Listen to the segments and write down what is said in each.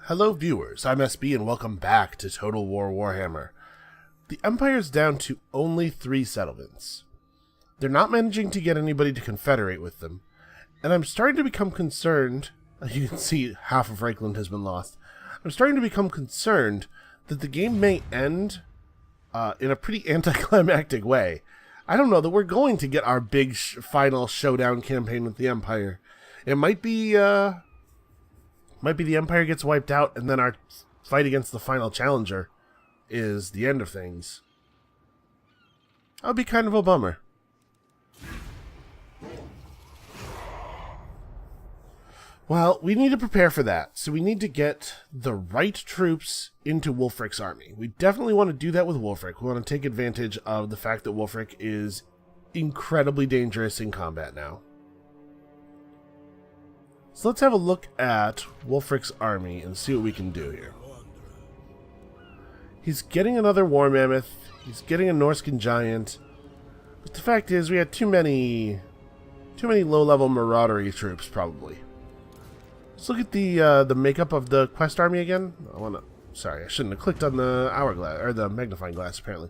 Hello viewers, I'm SB and welcome back to Total War Warhammer. The Empire's down to only 3 settlements. They're not managing to get anybody to confederate with them, and I'm starting to become concerned. As you can see, half of Reichland has been lost. I'm starting to become concerned that the game may end in a pretty anticlimactic way. I don't know that we're going to get our big final showdown campaign with the Empire. It might be the Empire gets wiped out, and then our fight against the final challenger is the end of things. That would be kind of a bummer. Well, we need to prepare for that, so we need to get the right troops into Wulfrik's army. We definitely want to do that with Wulfrik. We want to take advantage of the fact that Wulfrik is incredibly dangerous in combat now. So let's have a look at Wulfrik's army and see what we can do here. He's getting another war mammoth. He's getting a Norscan giant. But the fact is, we had too many low-level maraudery troops, probably. Let's look at the makeup of the quest army again. Sorry, I shouldn't have clicked on the hourglass or the magnifying glass. Apparently.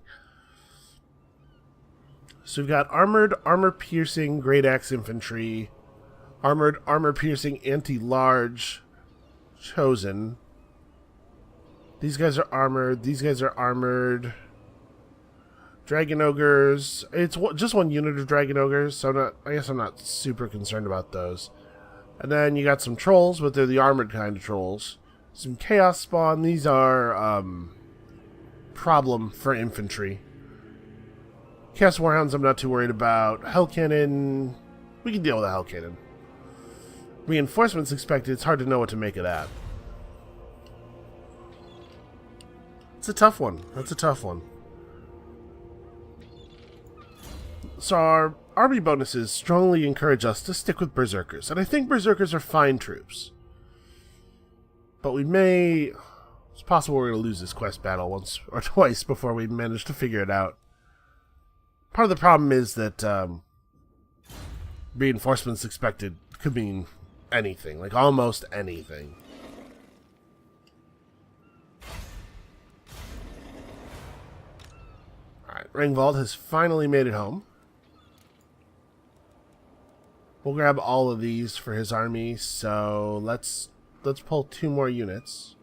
So we've got armored, armor-piercing, great axe infantry. Armored, armor-piercing, anti-large, chosen. These guys are armored. These guys are armored. Dragon ogres. It's just one unit of dragon ogres, so I guess I'm not super concerned about those. And then you got some trolls, but they're the armored kind of trolls. Some chaos spawn. These are problem for infantry. Chaos warhounds I'm not too worried about. Hell cannon. We can deal with a hell cannon. Reinforcements expected. It's hard to know what to make of that. It's a tough one. That's a tough one. So our army bonuses strongly encourage us to stick with berserkers, and I think berserkers are fine troops. But it's possible we're going to lose this quest battle once or twice before we manage to figure it out. Part of the problem is that reinforcements expected could mean anything, like almost anything. Alright, Ringwald has finally made it home. We'll grab all of these for his army, so let's pull 2 more units.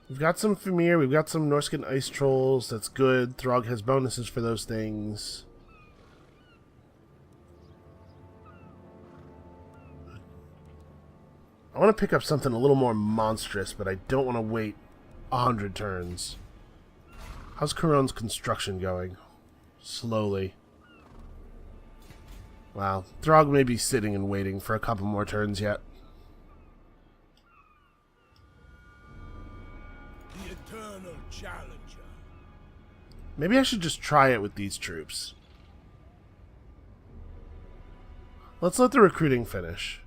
We've got some Famir, we've got some Norscan ice trolls, that's good. Throg has bonuses for those things. I want to pick up something a little more monstrous, but I don't want to wait 100 turns. How's Caron's construction going? Slowly. Wow. Throg may be sitting and waiting for a couple more turns yet. The eternal challenger. Maybe I should just try it with these troops. Let's let the recruiting finish.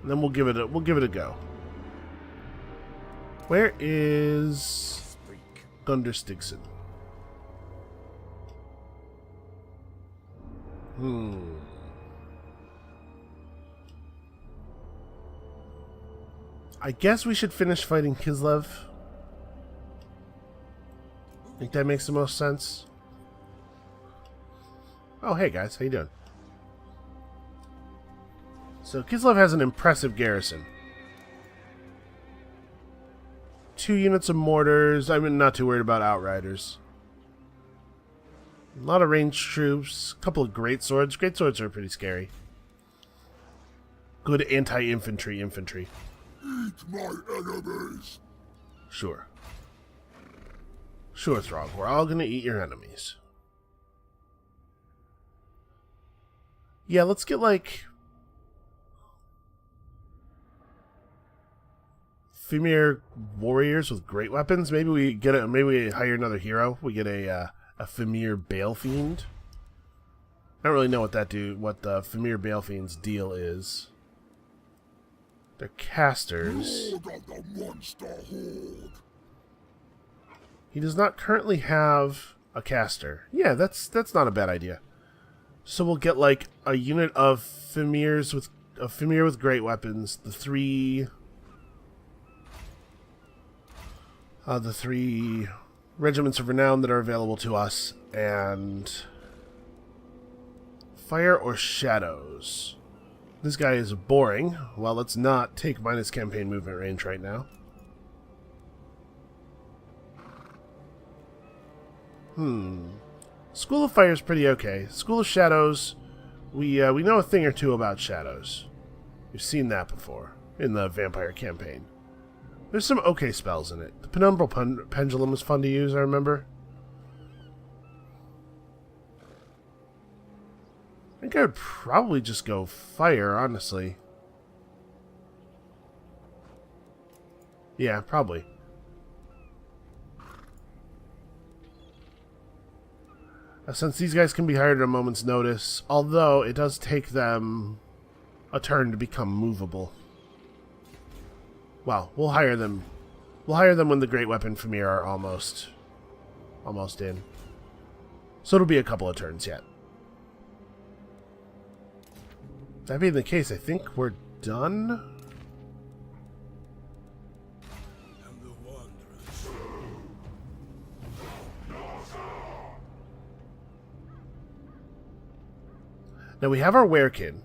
And then we'll give it a go. Where is Gunter Stigson? I guess we should finish fighting Kislev. I think that makes the most sense. Oh, hey guys, how you doing? So Kislev has an impressive garrison. 2 units of mortars. I'm not too worried about outriders. A lot of ranged troops. A couple of great swords. Great swords are pretty scary. Good anti-infantry infantry. Eat my enemies. Sure. Sure, Throg. We're all gonna eat your enemies. Yeah, let's get like Famir warriors with great weapons. Maybe we hire another hero. We get a Famir Balefiend. I don't really know what the Famir Balefiend's deal is. They're casters. He does not currently have a caster. Yeah, that's not a bad idea. So we'll get like a unit of Fimir with great weapons, the three regiments of renown that are available to us, and fire or shadows. This guy is boring. Well, let's not take minus campaign movement range right now. School of Fire is pretty okay. School of Shadows, we know a thing or two about shadows. We've seen that before in the vampire campaign. There's some okay spells in it. The Penumbral Pendulum was fun to use, I remember. I think I would probably just go fire, honestly. Yeah, probably. Since these guys can be hired at a moment's notice, although it does take them a turn to become movable. Well, we'll hire them. We'll hire them when the Great Weapon Fimir are almost in. So it'll be a couple of turns yet. That being the case, I think we're done. And the wanderers. Now we have our Werekin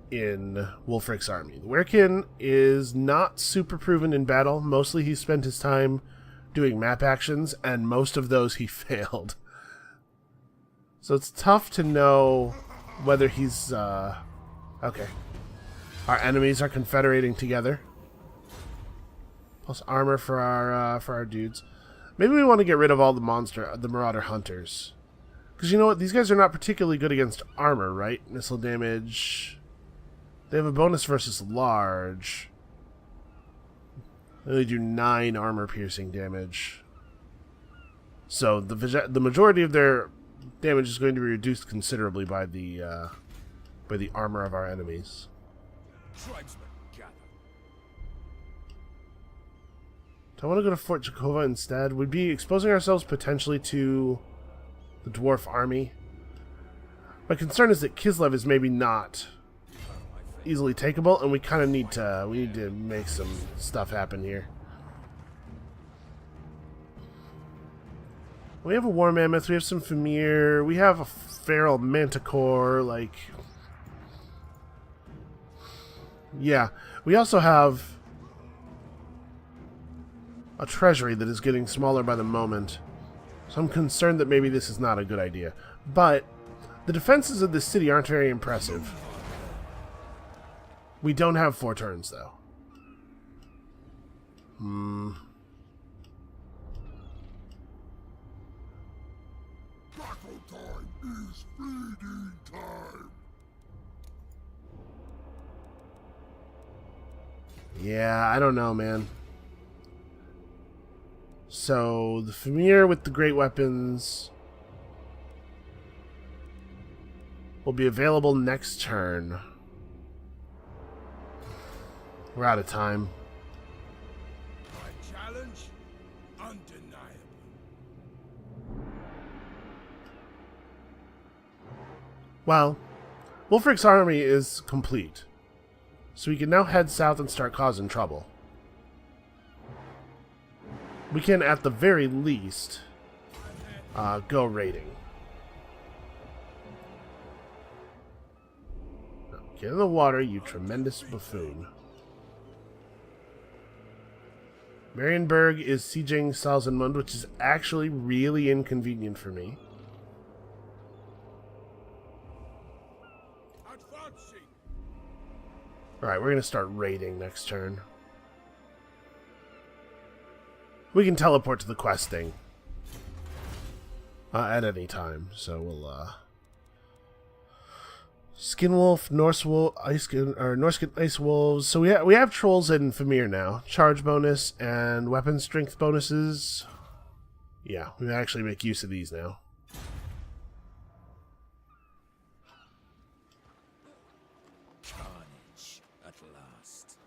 in Wulfrik's army. The Werekin is not super proven in battle. Mostly he spent his time doing map actions, and most of those he failed. So it's tough to know whether he's... Okay. Our enemies are confederating together. Plus armor for our dudes. Maybe we want to get rid of all the Marauder Hunters. Because you know what? These guys are not particularly good against armor, right? Missile damage... They have a bonus versus large. They only do 9 armor-piercing damage. So the majority of their damage is going to be reduced considerably by the armor of our enemies. Tribesmen gather. Do I want to go to Fort Jakova instead? We'd be exposing ourselves potentially to the dwarf army. My concern is that Kislev is maybe not easily takeable, and we kind of need to make some stuff happen here. We have a War Mammoth, we have some Fimir, we have a Feral Manticore, like... Yeah, we also have a treasury that is getting smaller by the moment, so I'm concerned that maybe this is not a good idea. But the defenses of this city aren't very impressive. We don't have 4 turns, though. Battle time is feeding time. Yeah, I don't know, man. So, the Fimir with the great weapons will be available next turn. We're out of time. My challenge, undeniable. Well, Wulfrik's army is complete, so we can now head south and start causing trouble. We can, at the very least, go raiding. Now, get in the water, you tremendous buffoon. Marienburg is sieging Salzenmund, which is actually really inconvenient for me. Advancing. Alright, we're going to start raiding next turn. We can teleport to the quest thing at any time, so we'll Skinwolf, Norsca Ice Wolves. So we have trolls in Fimir now. Charge bonus and weapon strength bonuses. Yeah, we actually make use of these now. Carnage at last.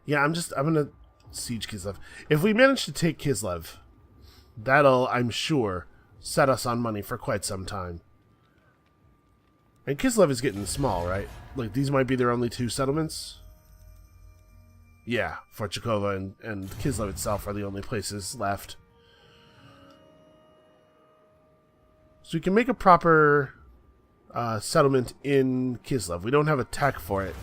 Yeah, I'm gonna siege Kislev. If we manage to take Kislev, that'll, I'm sure, set us on money for quite some time. And Kislev is getting small, right? Like, these might be their only 2 settlements? Yeah, Forchakova and Kislev itself are the only places left. So we can make a proper settlement in Kislev. We don't have a tech for it,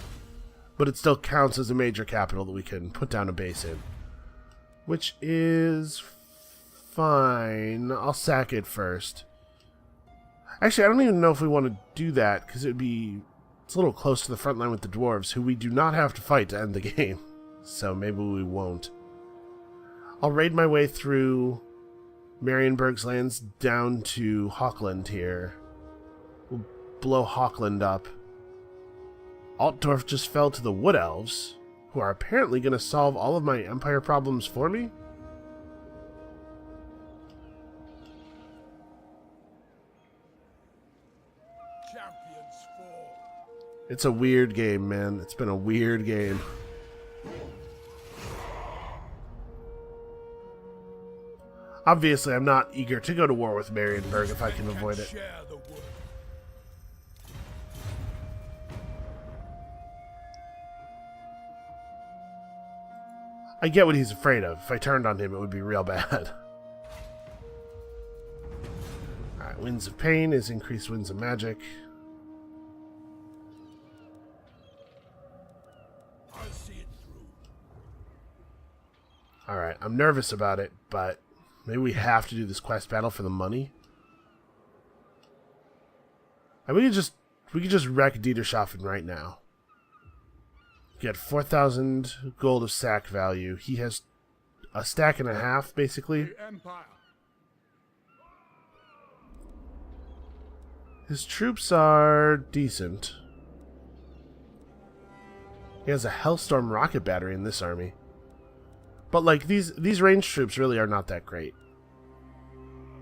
but it still counts as a major capital that we can put down a base in. Which is fine. I'll sack it first. Actually, I don't even know if we want to do that, because it's a little close to the front line with the dwarves, who we do not have to fight to end the game. So maybe we won't. I'll raid my way through Marienburg's lands down to Hochland here. We'll blow Hochland up. Altdorf just fell to the Wood Elves, who are apparently going to solve all of my empire problems for me. Champions fall. It's a weird game, man. It's been a weird game. Obviously, I'm not eager to go to war with Marienburg if I can avoid it. Share the wood. I get what he's afraid of. If I turned on him, it would be real bad. Alright, Winds of Pain is increased Winds of Magic. I'll see it through. Alright, I'm nervous about it, but maybe we have to do this quest battle for the money. And we could just wreck Dieterschaffen right now. Get 4,000 gold of sack value. He has a stack and a half, basically. The Empire. His troops are decent. He has a Hellstorm rocket battery in this army. But, like, these ranged troops really are not that great.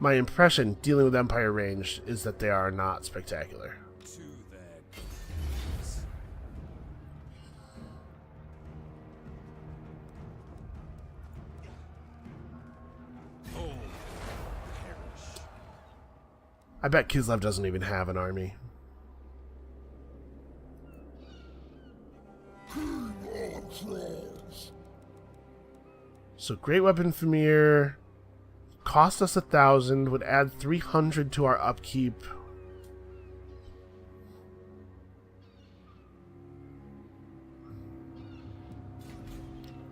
My impression, dealing with Empire ranged, is that they are not spectacular. To their graves. All perish. I bet Kislev doesn't even have an army. So Great Weapon Famir cost us 1,000, would add 300 to our upkeep.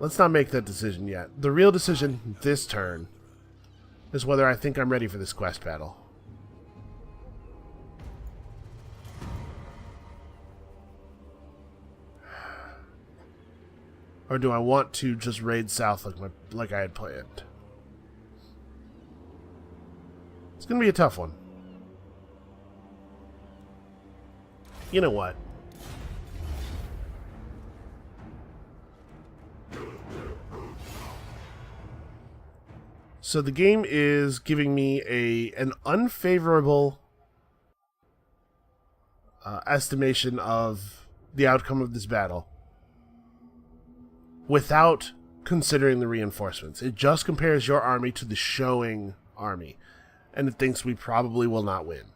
Let's not make that decision yet. The real decision this turn is whether I think I'm ready for this quest battle. Or do I want to just raid south like I had planned? It's going to be a tough one. You know what? So the game is giving me an unfavorable estimation of the outcome of this battle without considering the reinforcements. It just compares your army to the showing army, and it thinks we probably will not win.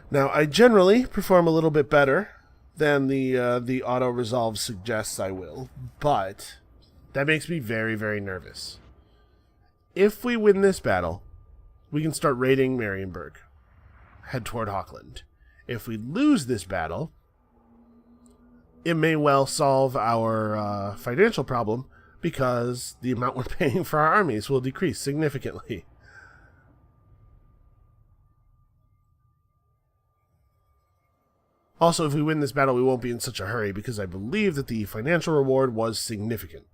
Now, I generally perform a little bit better than the auto-resolve suggests I will, but that makes me very, very nervous. If we win this battle, we can start raiding Marienburg, head toward Hochland. If we lose this battle, it may well solve our financial problem, because the amount we're paying for our armies will decrease significantly. Also, if we win this battle, we won't be in such a hurry, because I believe that the financial reward was significant.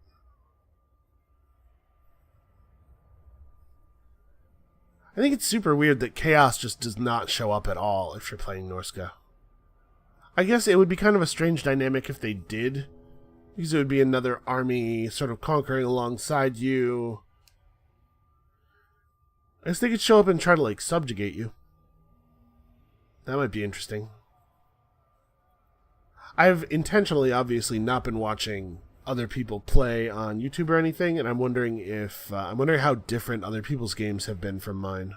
I think it's super weird that Chaos just does not show up at all if you're playing Norsca. I guess it would be kind of a strange dynamic if they did, because it would be another army sort of conquering alongside you. I guess they could show up and try to, like, subjugate you. That might be interesting. I've intentionally, obviously, not been watching other people play on YouTube or anything, and I'm wondering if I'm wondering how different other people's games have been from mine.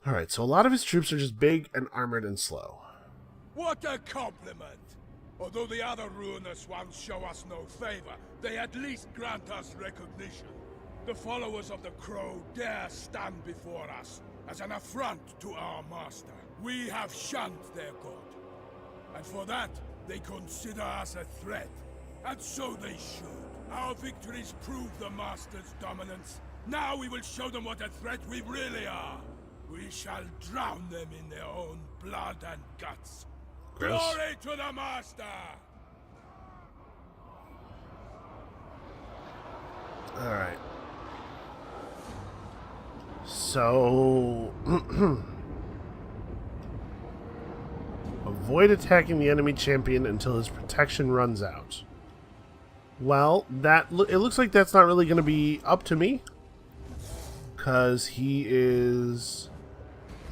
Alright, so a lot of his troops are just big and armored and slow. What a compliment! Although the other ruinous ones show us no favor, they at least grant us recognition. The followers of the Crow dare stand before us as an affront to our master. We have shunned their god, and for that, they consider us a threat. And so they should. Our victories prove the master's dominance. Now we will show them what a threat we really are. We shall drown them in their own blood and guts. Gross. Glory to the master! Alright. So... avoid attacking the enemy champion until his protection runs out. Well, it looks like that's not really going to be up to me. Because he is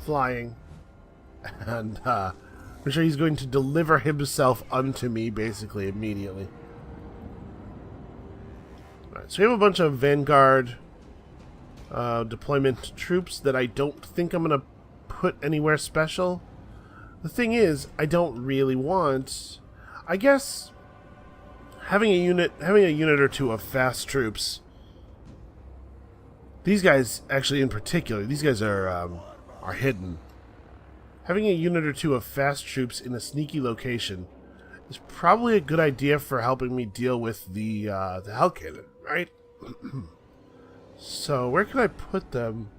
flying. And, I'm sure he's going to deliver himself unto me, basically, immediately. Alright, so we have a bunch of Vanguard deployment troops that I don't think I'm going to put anywhere special. The thing is, I don't really want... I guess having a unit or two of fast troops. These guys, actually in particular, these guys are hidden. Having a unit or two of fast troops in a sneaky location is probably a good idea for helping me deal with the Hell Cannon, right? So where can I put them?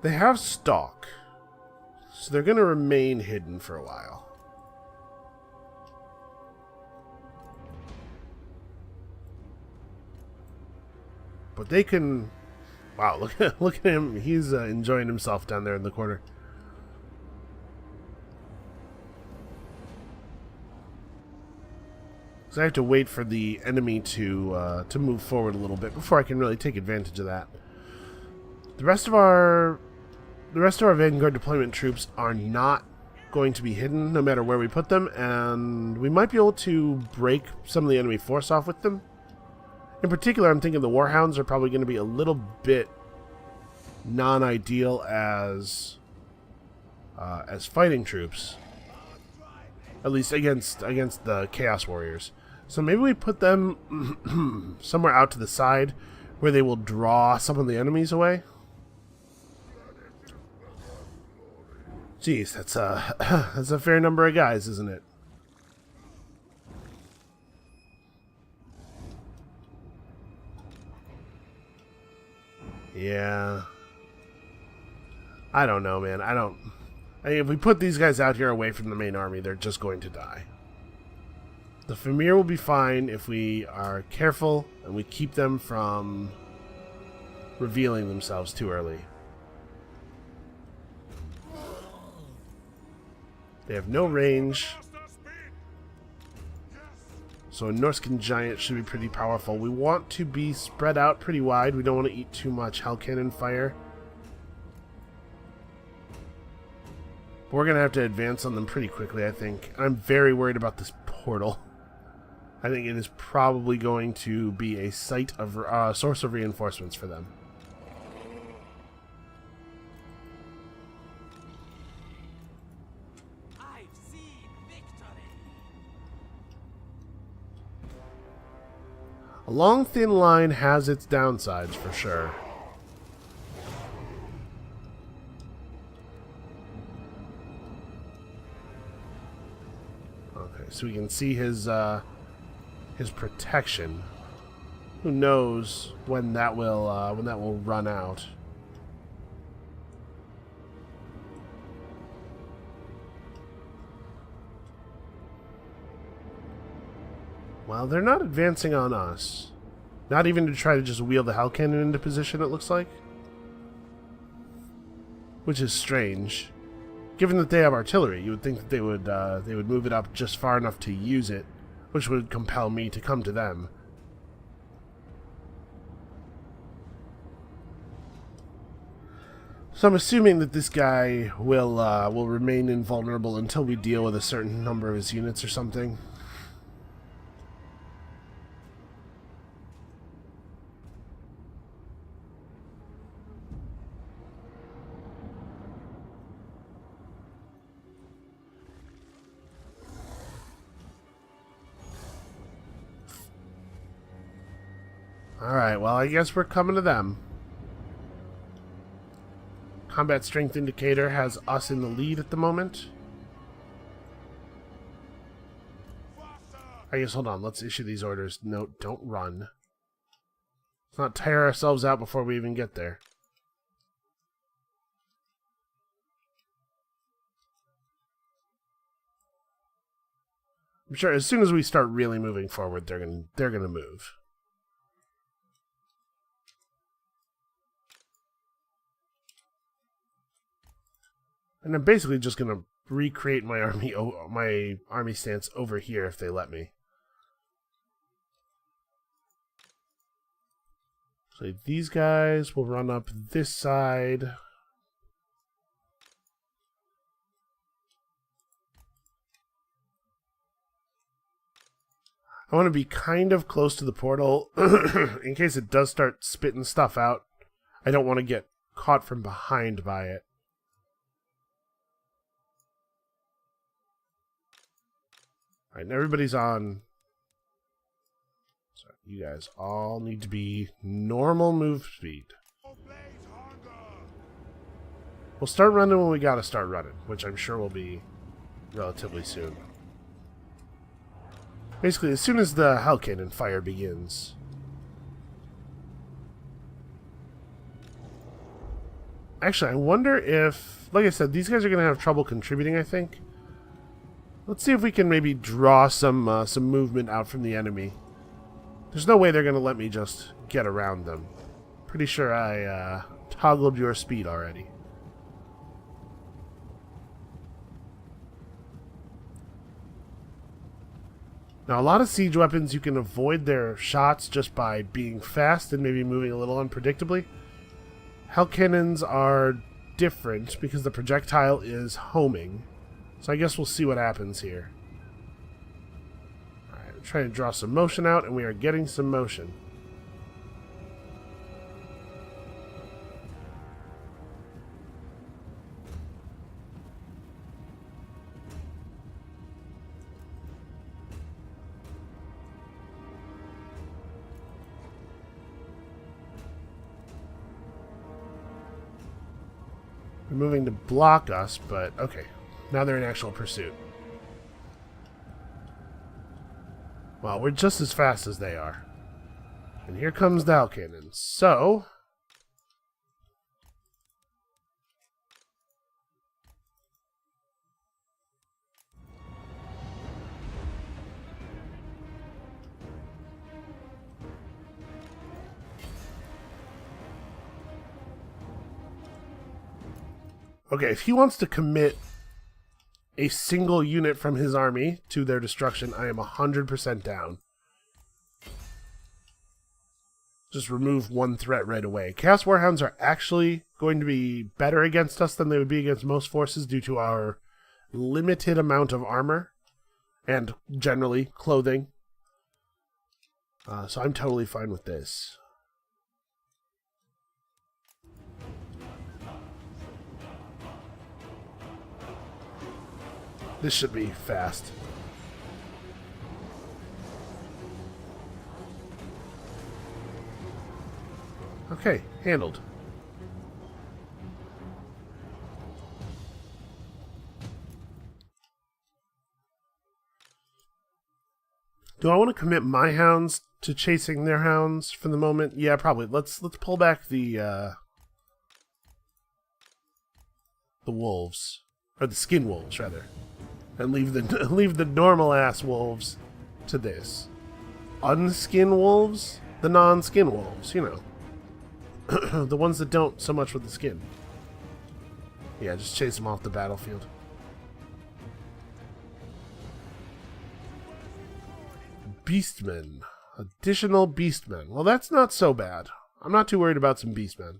They have stock, so they're going to remain hidden for a while. But they can... Wow, look at him. He's enjoying himself down there in the corner. So I have to wait for the enemy to move forward a little bit before I can really take advantage of that. The rest of our Vanguard deployment troops are not going to be hidden no matter where we put them, and we might be able to break some of the enemy force off with them. In particular, I'm thinking the Warhounds are probably going to be a little bit non-ideal as fighting troops, at least against the Chaos Warriors. So maybe we put them somewhere out to the side where they will draw some of the enemies away. Jeez, that's a fair number of guys, isn't it? Yeah. I don't know, man. If we put these guys out here away from the main army, they're just going to die. The Famir will be fine if we are careful and we keep them from revealing themselves too early. They have no range. So a Norscan giant should be pretty powerful. We want to be spread out pretty wide. We don't want to eat too much Hell Cannon fire. But we're going to have to advance on them pretty quickly, I think. I'm very worried about this portal. I think it is probably going to be a site of source of reinforcements for them. A long, thin line has its downsides, for sure. Okay, so we can see his protection. Who knows when that will run out? Well, they're not advancing on us. Not even to try to just wheel the Hell Cannon into position, it looks like. Which is strange. Given that they have artillery, you would think that they would move it up just far enough to use it, which would compel me to come to them. So I'm assuming that this guy will remain invulnerable until we deal with a certain number of his units or something. Alright, well, I guess we're coming to them. Combat strength indicator has us in the lead at the moment. I guess, hold on, let's issue these orders. No, don't run. Let's not tire ourselves out before we even get there. I'm sure as soon as we start really moving forward, they're gonna move. And I'm basically just gonna recreate my army stance over here if they let me. So these guys will run up this side. I want to be kind of close to the portal in case it does start spitting stuff out. I don't want to get caught from behind by it. Alright, everybody's on. So you guys all need to be normal move speed. We'll start running when we gotta start running, which I'm sure will be relatively soon. Basically, as soon as the Hell Cannon fire begins. Actually, I wonder if, like I said, these guys are going to have trouble contributing, I think. Let's see if we can maybe draw some movement out from the enemy. There's no way they're going to let me just get around them. Pretty sure I toggled your speed already. Now, a lot of siege weapons, you can avoid their shots just by being fast and maybe moving a little unpredictably. Hell cannons are different because the projectile is homing. So I guess we'll see what happens here. Alright, I'm trying to draw some motion out, and we are getting some motion. They're moving to block us, but okay. Now they're in actual pursuit. Well, we're just as fast as they are. And here comes the Hell Cannon. So... okay, if he wants to commit a single unit from his army to their destruction, I am 100% down. Just remove one threat right away. Chaos Warhounds are actually going to be better against us than they would be against most forces due to our limited amount of armor and generally clothing. So I'm totally fine with this. This should be fast. Okay, handled. Do I want to commit my hounds to chasing their hounds for the moment? Yeah, probably. Let's pull back the wolves, or the skin wolves rather. And leave the normal ass wolves to this. Unskin wolves? The non-skin wolves, you know. The ones that don't so much with the skin. Yeah, just chase them off the battlefield. Beastmen. Additional beastmen. Well, that's not so bad. I'm not too worried about some beastmen.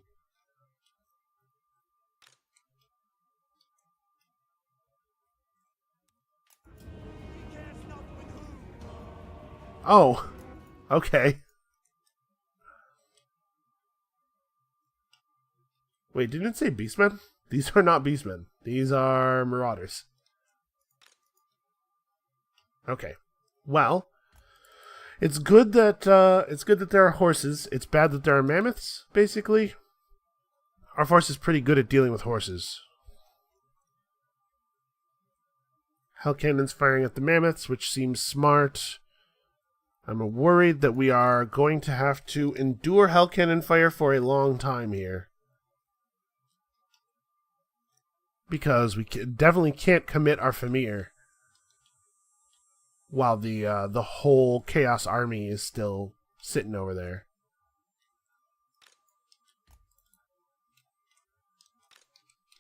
Oh, okay. Wait, didn't it say beastmen? These are not beastmen. These are marauders. Okay. Well, It's good that there are horses. It's bad that there are mammoths, basically. Our force is pretty good at dealing with horses. Hell cannons firing at the mammoths, which seems smart. I'm worried that we are going to have to endure hell cannon fire for a long time here. Because we definitely can't commit our Famir while the whole Chaos Army is still sitting over there.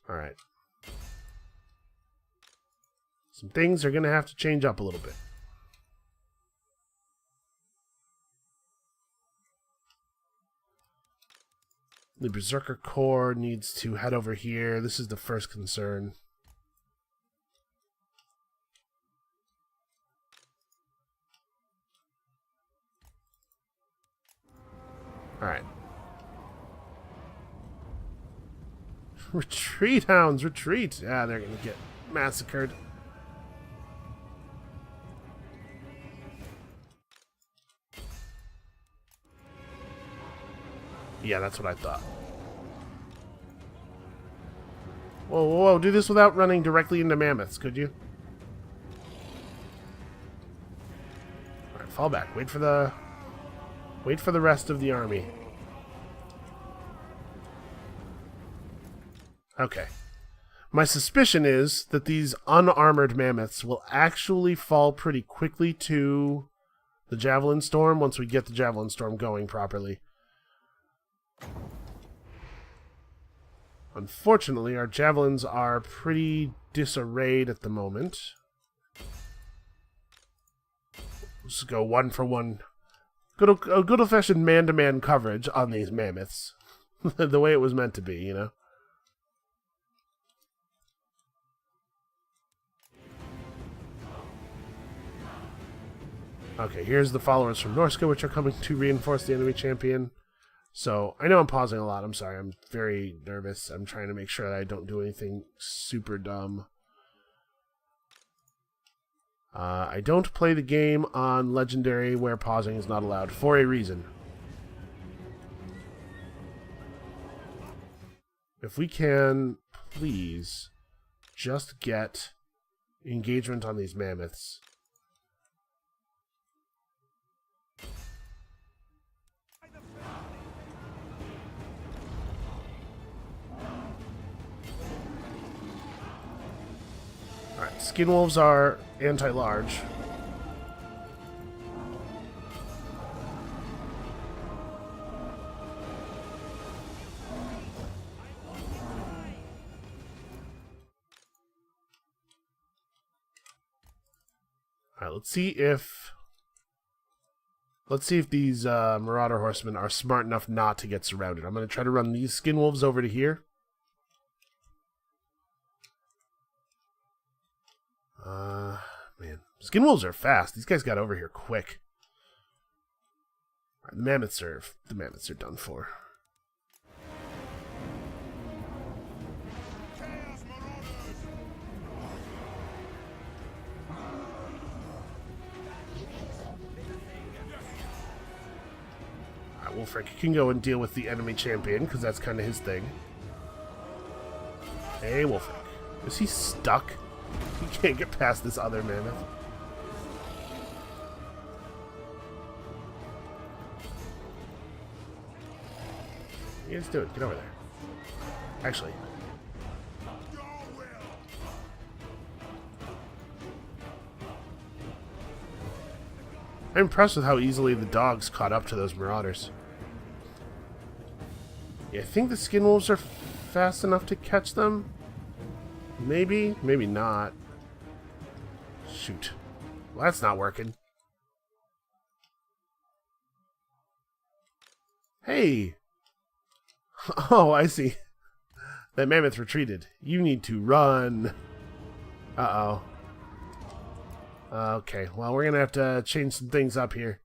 Alright. Some things are going to have to change up a little bit. The Berserker Corps needs to head over here. This is the first concern. Alright. Retreat, hounds, retreat! Ah, they're gonna get massacred. Yeah, that's what I thought. Whoa, whoa, whoa, do this without running directly into mammoths, could you? Alright, fall back. Wait for the rest of the army. Okay. My suspicion is that these unarmored mammoths will actually fall pretty quickly to the Javelin Storm once we get the Javelin Storm going properly. Unfortunately, our javelins are pretty disarrayed at the moment. Let's go one for one. Good old-fashioned man-to-man coverage on these mammoths. The way it was meant to be, you know? Okay, here's the followers from Norsca, which are coming to reinforce the enemy champion. So, I know I'm pausing a lot. I'm sorry. I'm very nervous. I'm trying to make sure that I don't do anything super dumb. I don't play the game on Legendary where pausing is not allowed for a reason. If we can, please, just get engagement on these mammoths. Alright, skin wolves are anti-large. Alright, let's see if these Marauder Horsemen are smart enough not to get surrounded. I'm going to try to run these skin wolves over to here. Man. Skin wolves are fast. These guys got over here quick. Right, the mammoths are done for. Alright, Wulfrik can go and deal with the enemy champion, because that's kind of his thing. Hey, Wulfrik. Is he stuck? He can't get past this other mammoth. What are you guys doing? Get over there. Actually. I'm impressed with how easily the dogs caught up to those marauders. Yeah, I think the skin wolves are fast enough to catch them. Maybe, maybe not. Shoot. Well, that's not working. Hey! Oh, I see. That mammoth retreated. You need to run. Uh-oh. Okay, well, we're gonna have to change some things up here.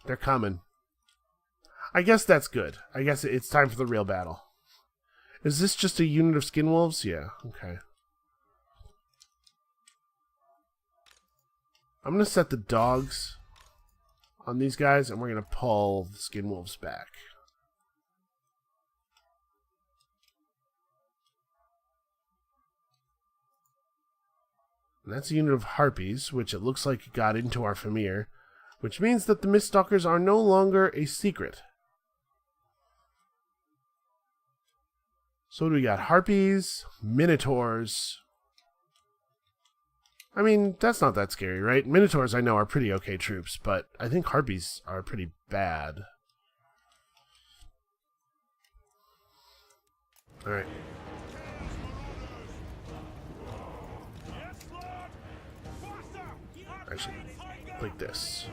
They're coming. I guess that's good. I guess it's time for the real battle. Is this just a unit of skin wolves? Yeah, okay. I'm going to set the dogs on these guys, and we're going to pull the skin wolves back. And that's a unit of harpies, which it looks like got into our Famir, which means that the Miststalkers are no longer a secret. So what do we got? Harpies, Minotaurs. I mean, that's not that scary, right? Minotaurs, I know, are pretty okay troops, but I think Harpies are pretty bad. Alright. Actually, like this.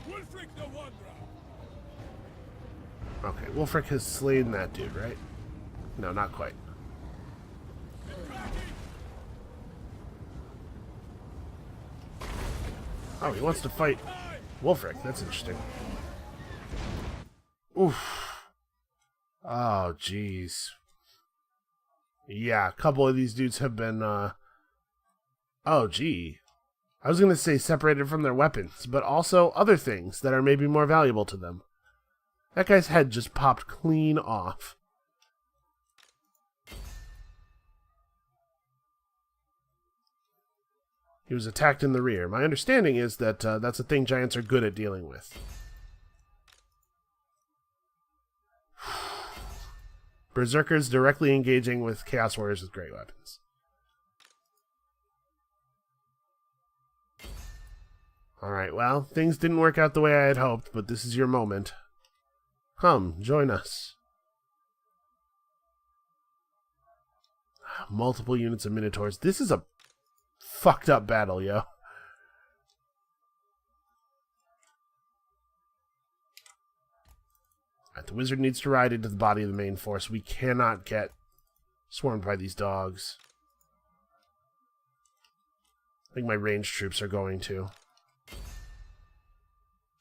Wulfrik the Wanderer. Okay, Wulfrik has slain that dude, right? No, not quite. Oh, he wants to fight Wulfrik. That's interesting. Oof. Oh, jeez. Yeah, a couple of these dudes have been, oh, gee. I was going to say separated from their weapons, but also other things that are maybe more valuable to them. That guy's head just popped clean off. He was attacked in the rear. My understanding is that that's a thing giants are good at dealing with. Berserkers directly engaging with Chaos Warriors with great weapons. Alright, well, things didn't work out the way I had hoped, but this is your moment. Come, join us. Multiple units of Minotaurs. This is a fucked up battle, yo. Alright, the wizard needs to ride into the body of the main force. We cannot get swarmed by these dogs. I think my ranged troops are going to.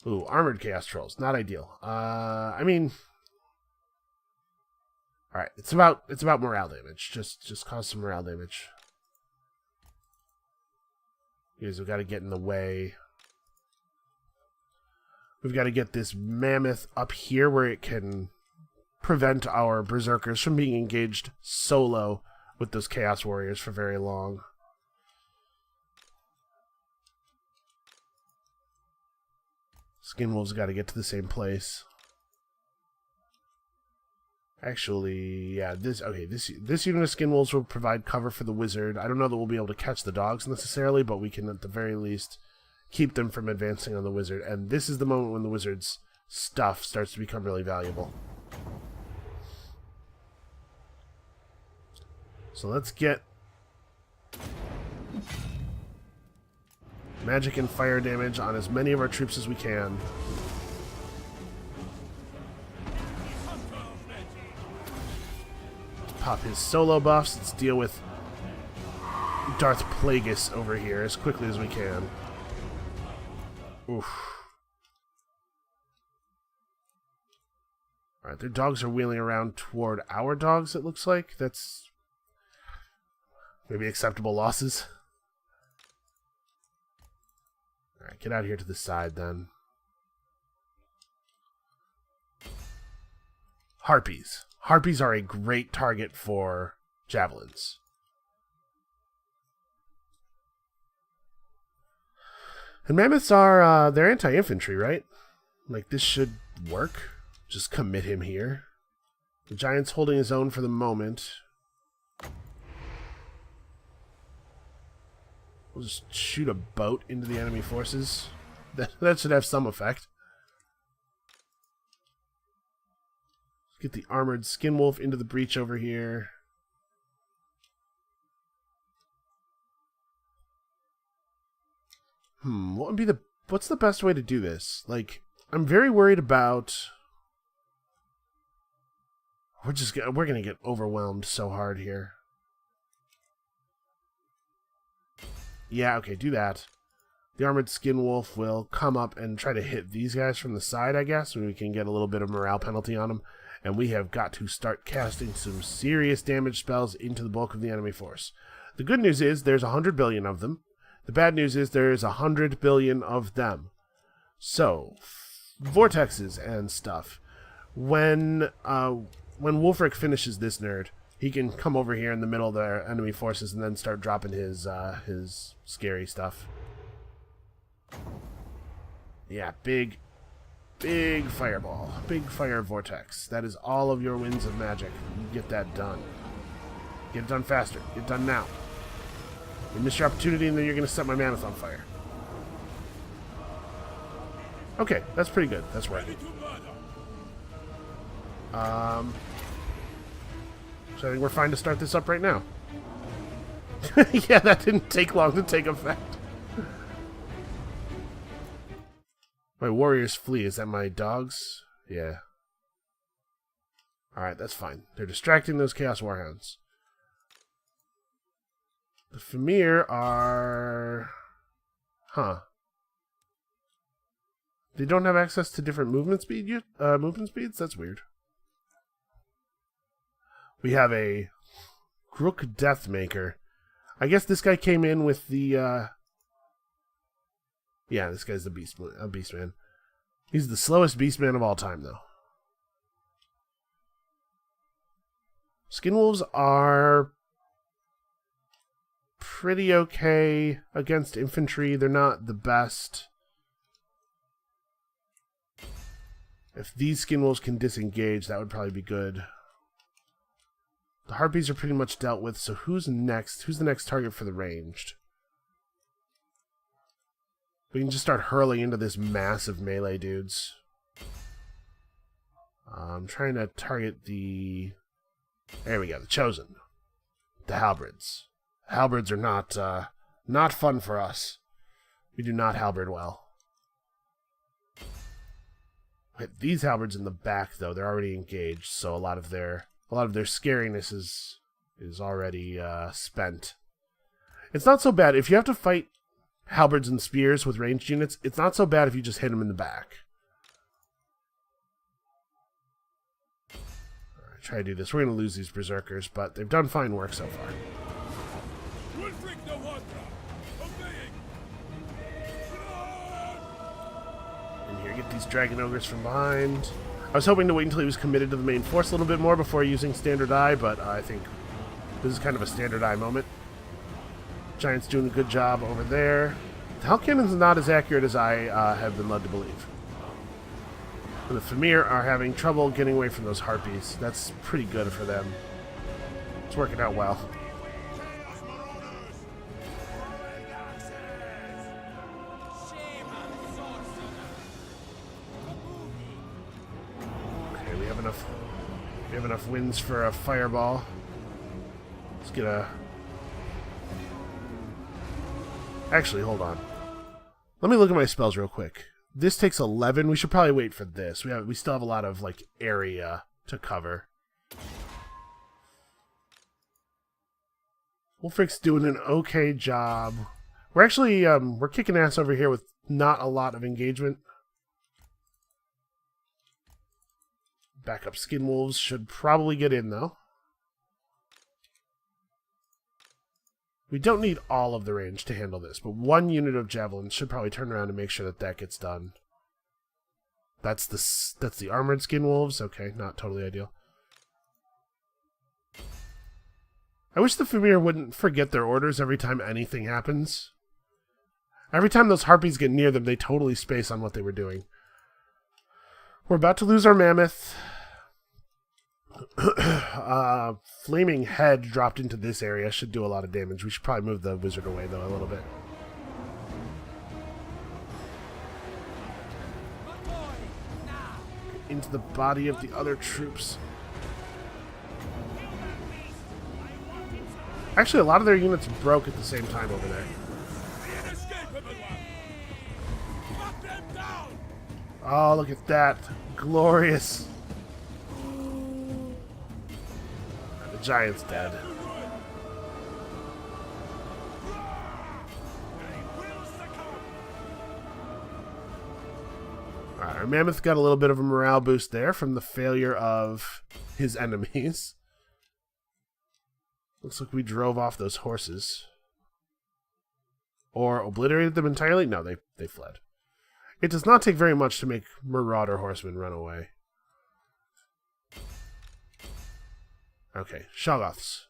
Ooh, armored chaos trolls. Not ideal. I mean, all right. It's about morale damage. Just cause some morale damage. Because we've got to get in the way. We've got to get this mammoth up here where it can prevent our berserkers from being engaged solo with those chaos warriors for very long. Skin wolves got to get to the same place. Actually, yeah, this unit of skin wolves will provide cover for the wizard. I don't know that we'll be able to catch the dogs necessarily, but we can at the very least keep them from advancing on the wizard. And this is the moment when the wizard's stuff starts to become really valuable. So let's get magic and fire damage on as many of our troops as we can. Let's pop his solo buffs. Let's deal with Darth Plagueis over here as quickly as we can. Oof. Alright, their dogs are wheeling around toward our dogs, it looks like. That's maybe acceptable losses. Alright, get out here to the side then. Harpies. Harpies are a great target for javelins. And mammoths are, they're anti-infantry, right? Like, this should work. Just commit him here. The giant's holding his own for the moment. We'll just shoot a boat into the enemy forces. That should have some effect. Let's get the armored skin wolf into the breach over here. What's the best way to do this? Like, I'm very worried about... We're gonna get overwhelmed so hard here. Yeah, okay, do that. The armored skin wolf will come up and try to hit these guys from the side, I guess, when we can get a little bit of morale penalty on them. And we have got to start casting some serious damage spells into the bulk of the enemy force. The good news is there's 100 billion of them. The bad news is there's 100 billion of them. So, vortexes and stuff. When Wulfrik finishes this nerd, he can come over here in the middle of their enemy forces and then start dropping his scary stuff. Yeah, big fireball. Big fire vortex. That is all of your winds of magic. You get that done. Get it done faster. Get it done now. You miss your opportunity and then you're going to set my mammoth on fire. Okay, that's pretty good. That's working. So I think we're fine to start this up right now. Yeah, that didn't take long to take effect. My warriors flee. Is that my dogs? Yeah. Alright, that's fine. They're distracting those Chaos Warhounds. The Famir are... Huh. They don't have access to different movement speeds? That's weird. We have a Grook Deathmaker. I guess this guy came in with the... Yeah, this guy's the Beastman. He's the slowest Beastman of all time, though. Skinwolves are pretty okay against infantry. They're not the best. If these Skinwolves can disengage, that would probably be good. The Harpies are pretty much dealt with, so who's next? Who's the next target for the ranged? We can just start hurling into this mass of melee dudes. I'm trying to target the... There we go, the Chosen. The Halberds. Halberds are not fun for us. We do not halberd well. Wait, these Halberds in the back, though, they're already engaged, so a lot of their scariness is already spent. It's not so bad. If you have to fight halberds and spears with ranged units, it's not so bad if you just hit them in the back. Alright, try to do this. We're going to lose these berserkers, but they've done fine work so far. In here, get these dragon ogres from behind. I was hoping to wait until he was committed to the main force a little bit more before using standard eye, but I think this is kind of a standard eye moment. Giant's doing a good job over there. The Hell Cannon's not as accurate as I have been led to believe. And the Famir are having trouble getting away from those Harpies. That's pretty good for them. It's working out well. Okay, we have enough winds for a fireball. Let's get a... Actually, hold on. Let me look at my spells real quick. This takes 11. We should probably wait for this. We still have a lot of like area to cover. Wulfrik's doing an okay job. We're actually we're kicking ass over here with not a lot of engagement. Backup Skinwolves should probably get in though. We don't need all of the range to handle this, but one unit of javelins should probably turn around and make sure that that gets done. That's the armored Skinwolves. Okay, not totally ideal. I wish the Famir wouldn't forget their orders every time anything happens. Every time those Harpies get near them, they totally space on what they were doing. We're about to lose our Mammoth. Flaming Head dropped into this area should do a lot of damage. We should probably move the wizard away, though, a little bit. Into the body of the other troops. Actually, a lot of their units broke at the same time over there. Oh, look at that. Glorious. The giant's dead. Alright, our mammoth got a little bit of a morale boost there from the failure of his enemies. Looks like we drove off those horses. Or obliterated them entirely? No, they fled. It does not take very much to make Marauder Horsemen run away. Okay, Shoggoths.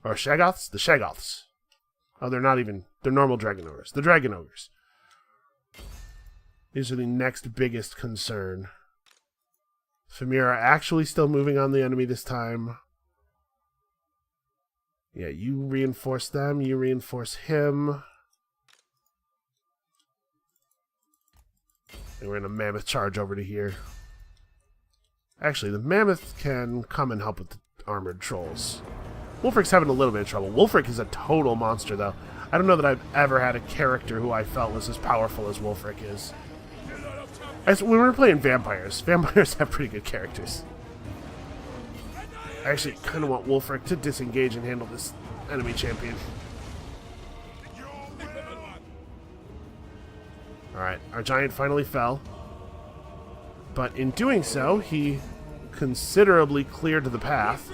Or Shaggoths? The Shaggoths. Oh, they're not even... They're normal Dragon Ogres. The Dragon Ogres. These are the next biggest concern. Famir are actually still moving on the enemy this time. Yeah, you reinforce them. You reinforce him. And we're going to Mammoth charge over to here. Actually, the Mammoth can come and help with the armored trolls. Wulfrik's having a little bit of trouble. Wulfrik is a total monster, though. I don't know that I've ever had a character who I felt was as powerful as Wulfrik is. When we were playing vampires have pretty good characters. I actually kind of want Wulfrik to disengage and handle this enemy champion. Alright, our giant finally fell. But in doing so, he considerably cleared the path.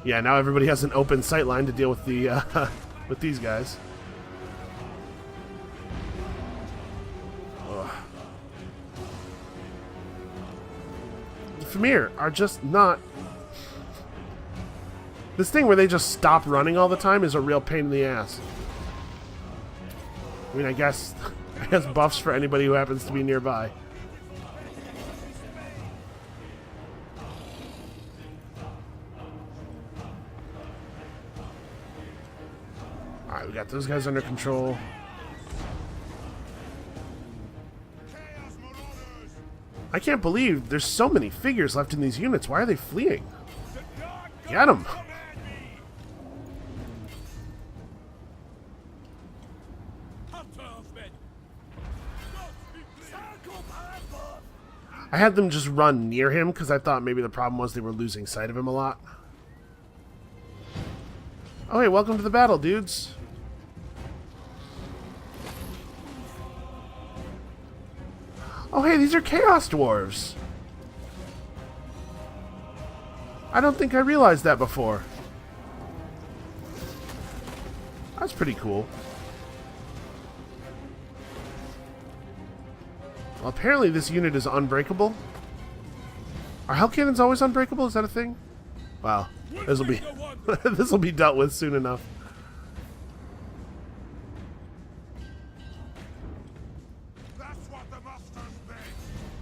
Yeah, now everybody has an open sight line to deal with the with these guys. Ugh. The Famir are just not... This thing where they just stop running all the time is a real pain in the ass. I mean, I guess buffs for anybody who happens to be nearby. Alright, we got those guys under control. I can't believe there's so many figures left in these units. Why are they fleeing? Get them! I had them just run near him because I thought maybe the problem was they were losing sight of him a lot. Oh, hey, welcome to the battle, dudes. Oh, hey, these are Chaos Dwarves. I don't think I realized that before. That's pretty cool. Well, apparently this unit is unbreakable. Are Hell Cannons always unbreakable? Is that a thing? Wow. This will be this will be dealt with soon enough.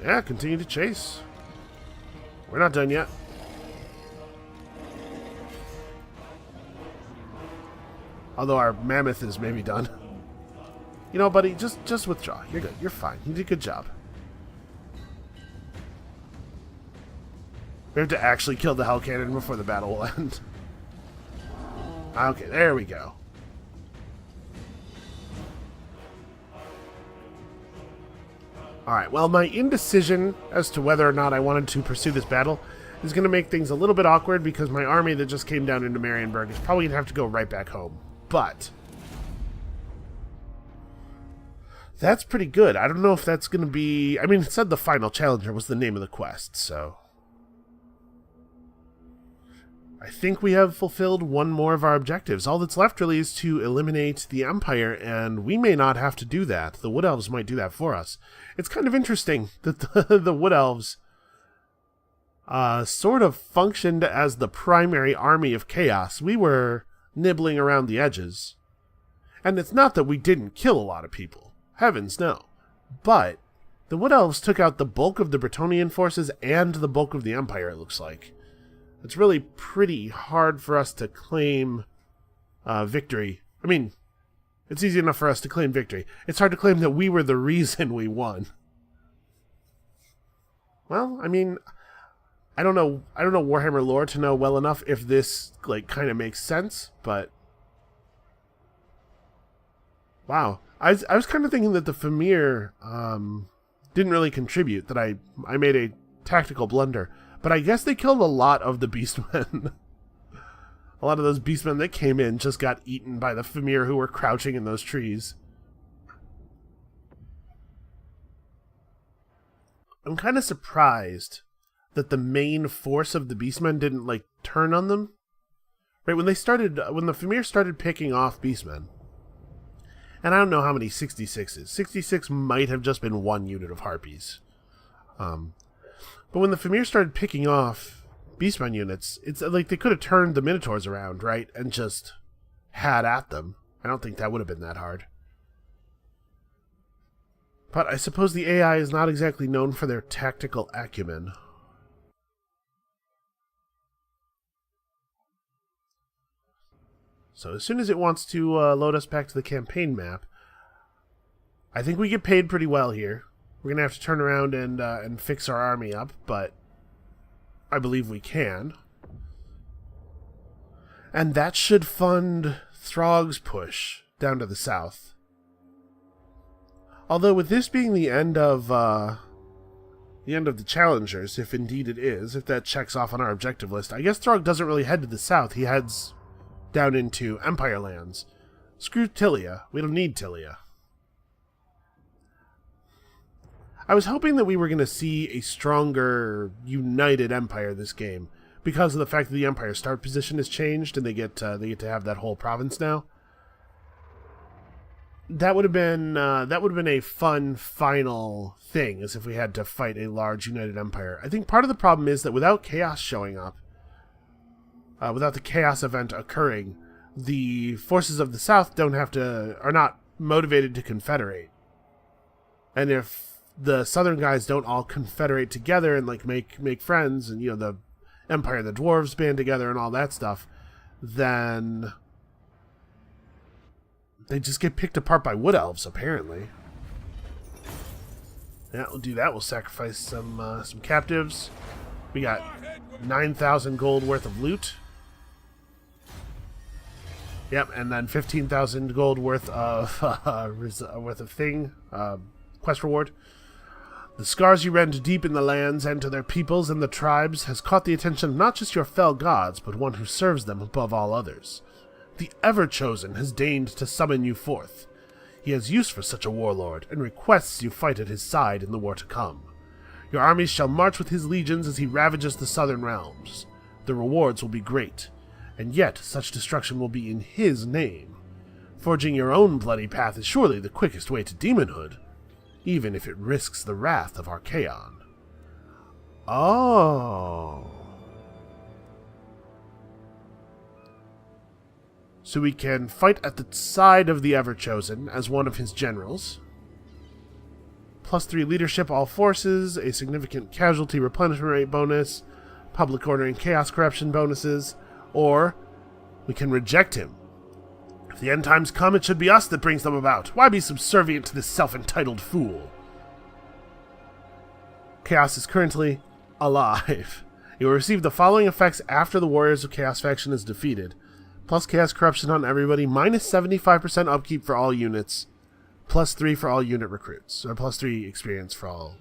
Yeah, continue to chase. We're not done yet. Although our mammoth is maybe done. You know, buddy, just withdraw. You're good. You're fine. You did a good job. We have to actually kill the Hell Cannon before the battle will end. Okay, there we go. Alright, well, my indecision as to whether or not I wanted to pursue this battle is going to make things a little bit awkward because my army that just came down into Marienburg is probably going to have to go right back home. But that's pretty good. I don't know if that's going to be... I mean, it said the final challenger was the name of the quest, so... I think we have fulfilled one more of our objectives. All that's left really is to eliminate the Empire, and we may not have to do that. The Wood Elves might do that for us. It's kind of interesting that the Wood Elves sort of functioned as the primary army of chaos. We were nibbling around the edges. And it's not that we didn't kill a lot of people. Heavens, no. But the Wood Elves took out the bulk of the Bretonnian forces and the bulk of the Empire, it looks like. It's really pretty hard for us to claim victory. I mean, it's easy enough for us to claim victory. It's hard to claim that we were the reason we won. Well, I mean, I don't know Warhammer lore to know well enough if this like kind of makes sense, but wow. I was kind of thinking that the Famir didn't really contribute, that I made a tactical blunder. But I guess they killed a lot of the beastmen. A lot of those beastmen that came in just got eaten by the Famir who were crouching in those trees. I'm kind of surprised that the main force of the Beastmen didn't, like, turn on them. Right, when the Famir started picking off Beastmen, and I don't know how many 66 is. 66 might have just been one unit of Harpies. But when the Famir started picking off Beastmen units, it's like they could have turned the Minotaurs around, right, and just had at them. I don't think that would have been that hard. But I suppose the AI is not exactly known for their tactical acumen. So as soon as it wants to load us back to the campaign map, I think we get paid pretty well here. We're going to have to turn around and fix our army up, but I believe we can. And that should fund Throg's push down to the south. Although with this being the end of the challengers, if indeed it is, if that checks off on our objective list, I guess Throg doesn't really head to the south. He heads down into Empire lands. Screw Tilia. We don't need Tilia. I was hoping that we were going to see a stronger, united Empire this game, because of the fact that the Empire's start position has changed, and they get to have that whole province now. That would have been a fun final thing, as if we had to fight a large united Empire. I think part of the problem is that without Chaos showing up, without the Chaos event occurring, the forces of the South are not motivated to confederate. And if the Southern guys don't all confederate together and like make friends, and the Empire and the Dwarves band together and all that stuff, then they just get picked apart by Wood Elves, apparently. Yeah, we'll do that. We'll sacrifice some captives. We got 9,000 gold worth of loot. Yep, and then 15,000 gold worth of quest reward. The scars you rend deep in the lands and to their peoples and the tribes has caught the attention of not just your fell gods, but one who serves them above all others. The Ever-Chosen has deigned to summon you forth. He has use for such a warlord, and requests you fight at his side in the war to come. Your armies shall march with his legions as he ravages the southern realms. The rewards will be great, and yet such destruction will be in his name. Forging your own bloody path is surely the quickest way to demonhood, even if it risks the wrath of Archaon. Oh. So we can fight at the side of the Ever-Chosen as one of his generals. +3 leadership all forces, a significant casualty replenishment rate bonus, public order and chaos corruption bonuses, or we can reject him. If the end times come, it should be us that brings them about. Why be subservient to this self-entitled fool? Chaos is currently alive. You will receive the following effects after the Warriors of Chaos faction is defeated. Plus chaos corruption on everybody, minus 75% upkeep for all units, +3 for all unit recruits, or +3 experience for all.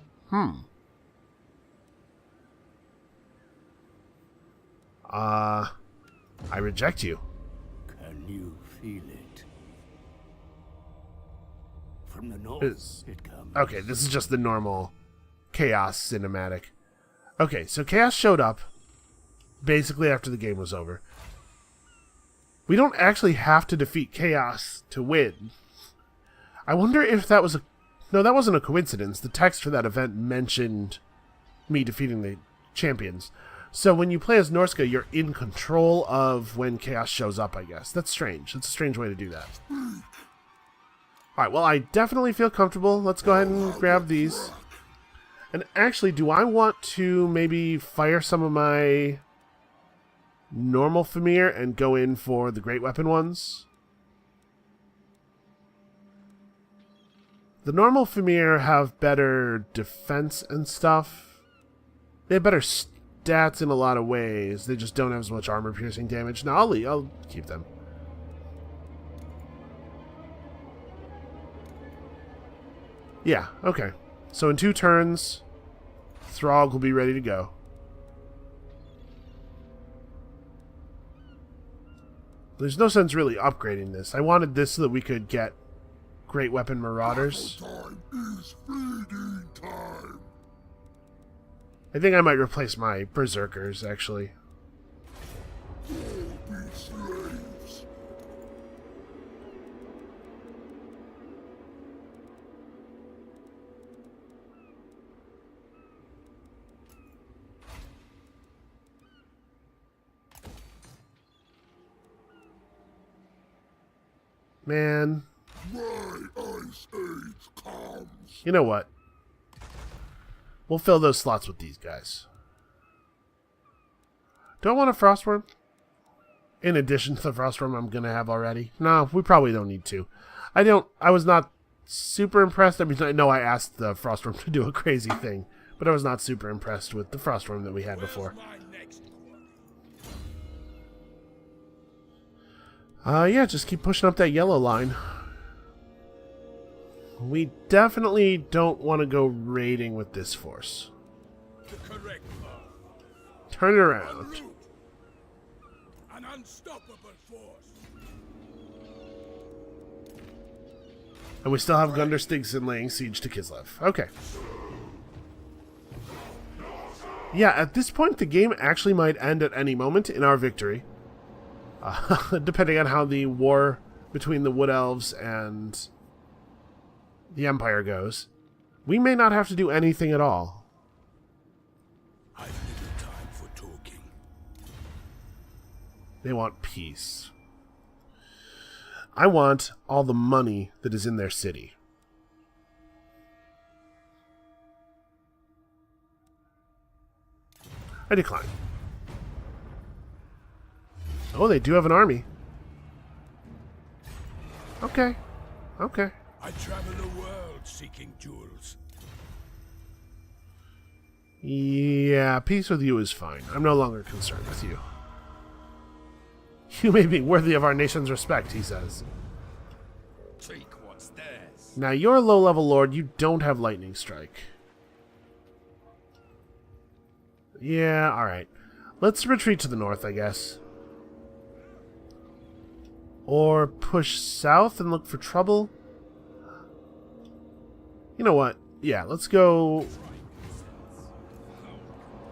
I reject you. Can you feel it? From the north, it comes. Okay, this is just the normal Chaos cinematic. Okay, so Chaos showed up basically after the game was over. We don't actually have to defeat Chaos to win. I wonder if that was No, that wasn't a coincidence. The text for that event mentioned me defeating the champions. So when you play as Norsca, you're in control of when Chaos shows up, I guess. That's strange. That's a strange way to do that. Alright, well, I definitely feel comfortable. Let's go ahead and grab these. And actually, do I want to maybe fire some of my normal Famir and go in for the great weapon ones? The normal Famir have better defense and stuff. They have better stats in a lot of ways. They just don't have as much armor-piercing damage. No, I'll keep them. Yeah, okay. So in 2 turns, Throg will be ready to go. There's no sense really upgrading this. I wanted this so that we could get great weapon marauders. Time is feeding time. I think I might replace my berserkers, actually. Man. You know what? We'll fill those slots with these guys. Do I want a frostworm? In addition to the frostworm I'm gonna have already? No, we probably don't need to. I was not super impressed. I mean, I know I asked the frostworm to do a crazy thing, but I was not super impressed with the frostworm that we had before. Yeah, just keep pushing up that yellow line. We definitely don't want to go raiding with this force. Turn it around. An unstoppable force. And we still have Gunnar Stigson laying siege to Kislev. Okay. Yeah, at this point, the game actually might end at any moment in our victory. Depending on how the war between the Wood Elves and the Empire goes. We may not have to do anything at all. I've little time for talking. They want peace. I want all the money that is in their city. I decline. Oh, they do have an army. Okay. Okay. I travel the world seeking jewels. Yeah, peace with you is fine. I'm no longer concerned with you. You may be worthy of our nation's respect, he says. Take what's theirs. Now, you're a low-level lord. You don't have lightning strike. Yeah, alright. Let's retreat to the north, I guess. Or push south and look for trouble. You know what? Yeah, let's go.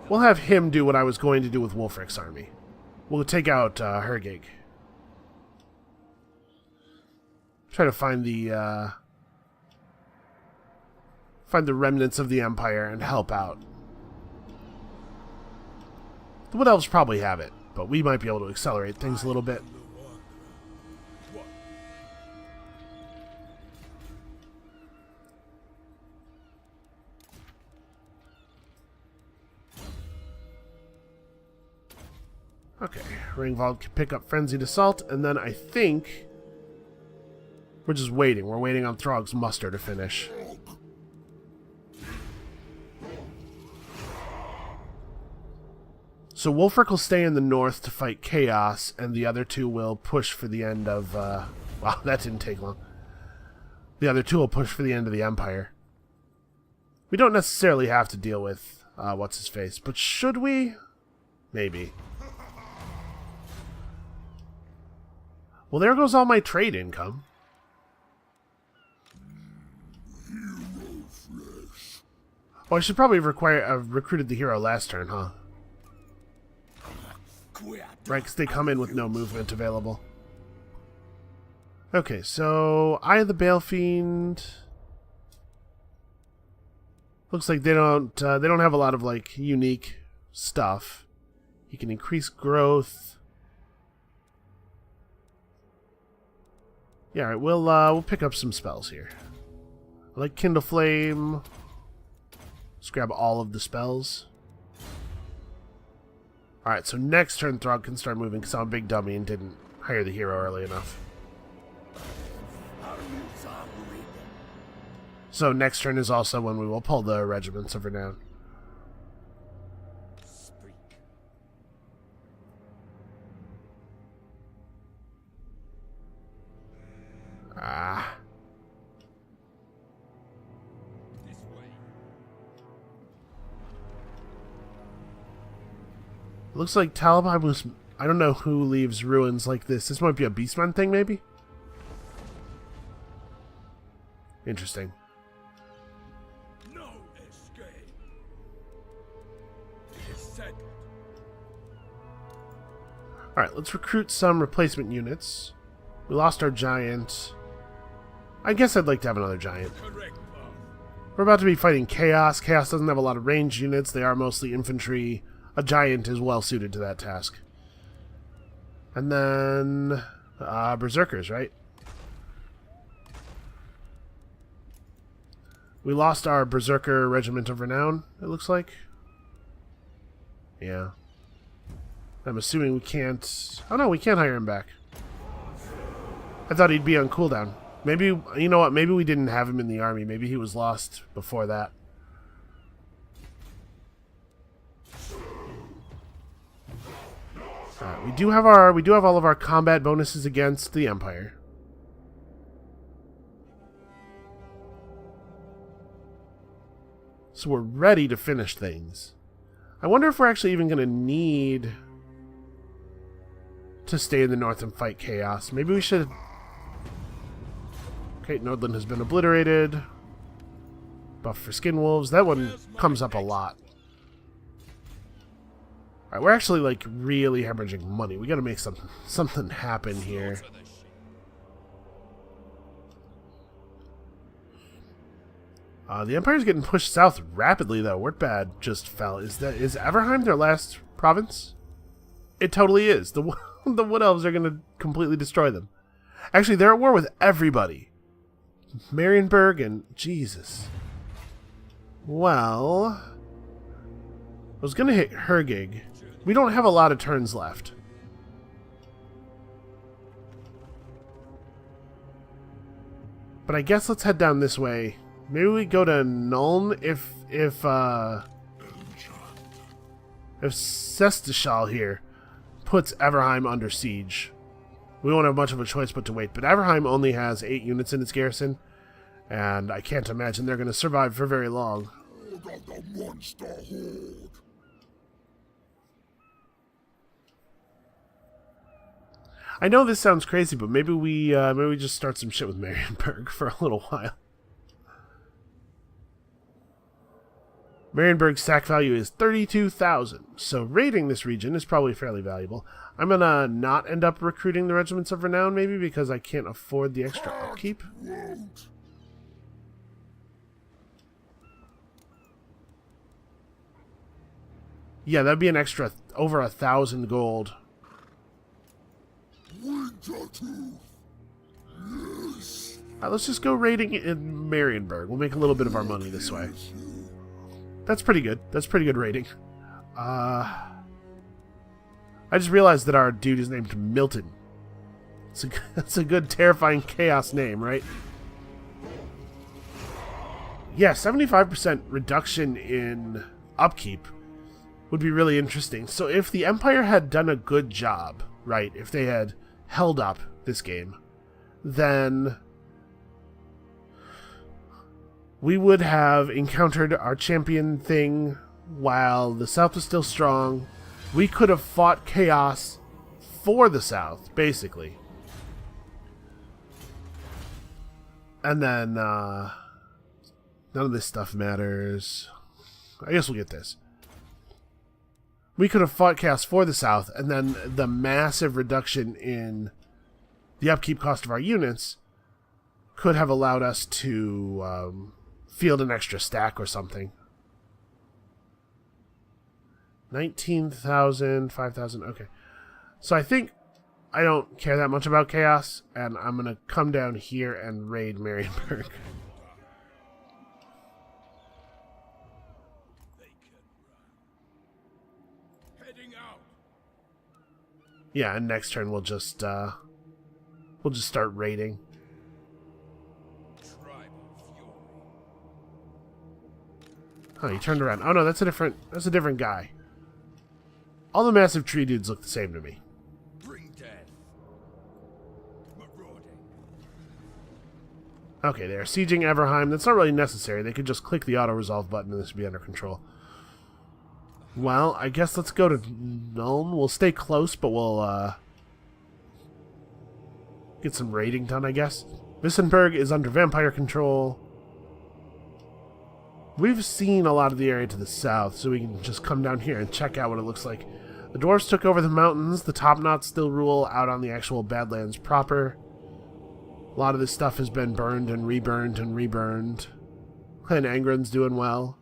We'll have him do what I was going to do with Wulfrik's army. We'll take out Hergig. Try to find the remnants of the Empire and help out. The Wood Elves probably have it, but we might be able to accelerate things a little bit. Okay, Ringvald can pick up Frenzied Assault, and then I think we're just waiting. We're waiting on Throg's muster to finish. So Wulfrik will stay in the north to fight Chaos, and the other two will push for the end of... wow, that didn't take long. The other two will push for the end of the Empire. We don't necessarily have to deal with what's-his-face, but should we? Maybe. Well, there goes all my trade income. Oh, I should probably have recruited the hero last turn, huh? Right, because they come in with no movement available. Okay, so Eye of the Balefiend. Looks like they don't have a lot of like unique stuff. You can increase growth. Yeah, alright, we'll pick up some spells here. I like Kindle Flame. Let's grab all of the spells. Alright, so next turn Throg can start moving because I'm a big dummy and didn't hire the hero early enough. So next turn is also when we will pull the Regiments of Renown. Ah. Looks like Taliban was... I don't know who leaves ruins like this. This might be a Beastman thing, maybe? Interesting. No escape. Alright, let's recruit some replacement units. We lost our giant. I guess I'd like to have another giant. Correct, We're about to be fighting Chaos. Chaos doesn't have a lot of ranged units. They are mostly infantry. A giant is well suited to that task. And then... Berserkers, right? We lost our Berserker Regiment of Renown, it looks like. Yeah. I'm assuming we can't... Oh no, we can't hire him back. I thought he'd be on cooldown. Maybe, you know what, maybe we didn't have him in the army. Maybe he was lost before that. We do have all of our combat bonuses against the Empire. So we're ready to finish things. I wonder if we're actually even going to need to stay in the north and fight Chaos. Maybe we should... Okay, Nordland has been obliterated. Buff for skin wolves. That one comes up a lot. Alright, we're actually, like, really hemorrhaging money. We gotta make something happen here. The Empire's getting pushed south rapidly, though. Wertbad just fell. Is Everheim their last province? It totally is. The Wood Elves are gonna completely destroy them. Actually, they're at war with everybody. Marienburg and... Jesus. Well... I was gonna hit Hergig. We don't have a lot of turns left. But I guess let's head down this way. Maybe we go to Nuln if Sestishal here puts Everheim under siege. We won't have much of a choice but to wait. But Everheim only has 8 units in its garrison, and I can't imagine they're going to survive for very long. I know this sounds crazy, but maybe we just start some shit with Marienburg for a little while. Marienburg's sack value is 32,000, so raiding this region is probably fairly valuable. I'm gonna not end up recruiting the Regiments of Renown, maybe, because I can't afford the extra upkeep. Yeah, that'd be an extra over 1,000 gold. Let's just go raiding in Marienburg. We'll make a little bit of our money this way. That's pretty good. That's pretty good rating. I just realized that our dude is named Milton. That's a good, terrifying chaos name, right? Yeah, 75% reduction in upkeep would be really interesting. So if the Empire had done a good job, right, if they had held up this game, then we would have encountered our champion thing while the South was still strong. We could have fought Chaos for the South, basically. And then, none of this stuff matters. I guess we'll get this. We could have fought Chaos for the South, and then the massive reduction in the upkeep cost of our units could have allowed us to field an extra stack or something. 19,000, 5,000, okay. So I think I don't care that much about Chaos, and I'm going to come down here and raid Marienburg. Yeah, and next turn we'll just start raiding. Oh, he turned around. Oh no, that's a different guy. All the massive tree dudes look the same to me. Okay, they're sieging Everheim. That's not really necessary. They could just click the auto-resolve button and this would be under control. Well, I guess let's go to Nuln. We'll stay close, but we'll get some raiding done, I guess. Wissenberg is under vampire control. We've seen a lot of the area to the south, so we can just come down here and check out what it looks like. The dwarves took over the mountains. The Topknots still rule out on the actual Badlands proper. A lot of this stuff has been burned and reburned and reburned. Clan Angren's doing well.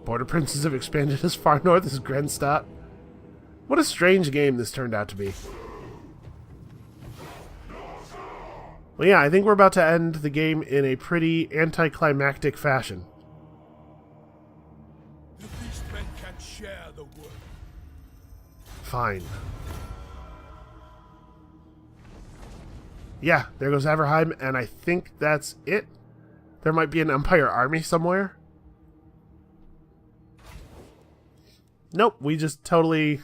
Border princes have expanded as far north as Grenstadt. What a strange game this turned out to be. Well, yeah, I think we're about to end the game in a pretty anticlimactic fashion. The beastmen can share the wood. Fine. Yeah, there goes Averheim, and I think that's it. There might be an Empire army somewhere. Nope, we just totally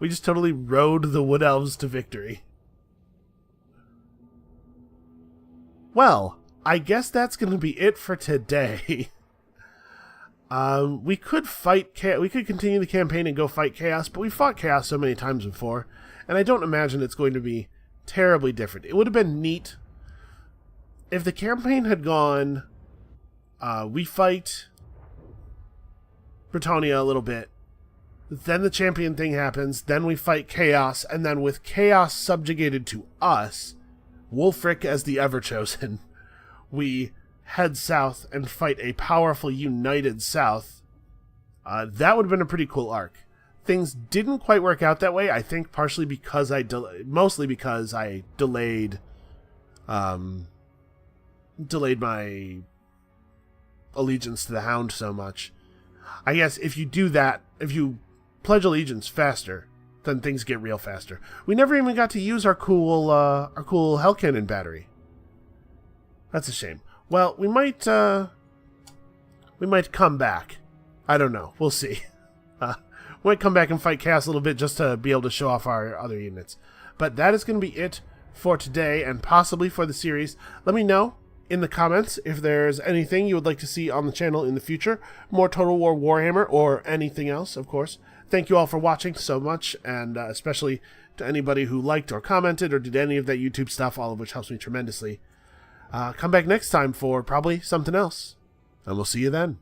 rode the Wood Elves to victory. Well, I guess that's going to be it for today. We could continue the campaign and go fight Chaos, but we fought Chaos so many times before, and I don't imagine it's going to be terribly different. It would have been neat if the campaign had gone, we fight Bretonnia a little bit, then the champion thing happens, then we fight Chaos, and then with Chaos subjugated to us, Wulfrik as the Everchosen, we head south and fight a powerful united south. That would have been a pretty cool arc. Things didn't quite work out that way, I think partially because mostly because I delayed my allegiance to the Hound so much. I guess if you do that, if you pledge allegiance faster, then things get real faster. We never even got to use our cool Hell Cannon battery. That's a shame. Well, we might come back. I don't know. We'll see. We might come back and fight Chaos a little bit just to be able to show off our other units. But that is going to be it for today and possibly for the series. Let me know in the comments if there's anything you would like to see on the channel in the future. More Total War Warhammer or anything else, of course. Thank you all for watching so much, and especially to anybody who liked or commented or did any of that YouTube stuff, all of which helps me tremendously. Come back next time for probably something else, and we'll see you then.